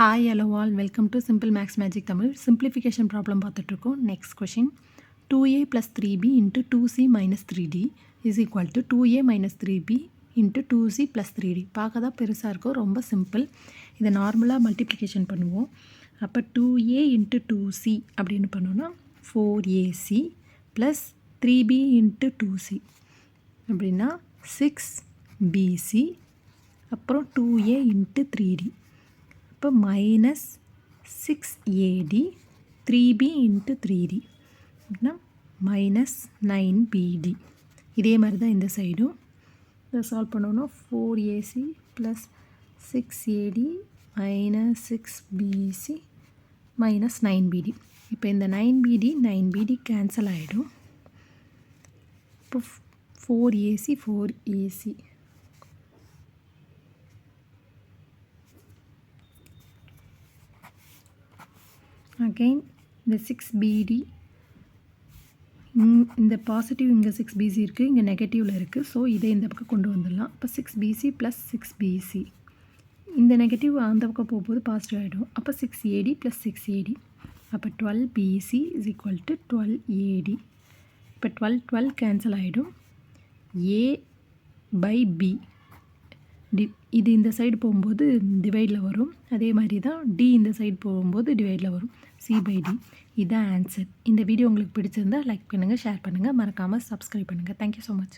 Hi, hello all. Welcome to Simple Max Magic Tamil. Simplification problem பார்த்துட்ருக்கோம். Next question. 2a plus 3b into 2c minus 3d is equal to 2a minus 3b into 2c plus 3d. பார்க்க தான் பெருசாக இருக்கும், ரொம்ப simple. இதை நார்மலாக multiplication பண்ணுவோம். அப்போ 2a into 2c அப்படின்னு பண்ணோன்னா 4ac plus 3b into 2c அப்படின்னா 6bc அப்புறம் 2a into 3d. இப்போ minus 6AD 3B into 3D அப்படின்னா மைனஸ் 9BD. இதே மாதிரி தான் இந்த சைடும். இதை சால்வ் பண்ணோன்னா 4AC plus 6AD minus 6BC minus 9BD. இப்போ இந்த 9BD கேன்சல் ஆகிடும். இப்போ 4AC again இந்த 6BD இந்த பாசிட்டிவ் இங்கே 6BC இருக்குது, இங்கே நெகட்டிவில் இருக்குது. ஸோ இதை இந்த பக்கம் கொண்டு வந்துடலாம். இப்போ 6BC ப்ளஸ் 6BC இந்த நெகட்டிவ் அந்த பக்கம் போகும்போது பாசிட்டிவ் ஆகிடும். அப்போ 6AD ப்ளஸ் 6AD அப்போ 12BC is equal to 12AD. இப்போ 12 கேன்சல் ஆகிடும். A பை B இது இந்த சைடு போகும்போது டிவைடில் வரும். அதே மாதிரி தான் D இந்த சைடு போகும்போது டிவைடில் வரும். C/D இதுதான் ஆன்சர். இந்த வீடியோ உங்களுக்கு பிடிச்சிருந்தால் லைக் பண்ணுங்கள், ஷேர் பண்ணுங்கள், மறக்காமல் சப்ஸ்கிரைப் பண்ணுங்கள். Thank you so much.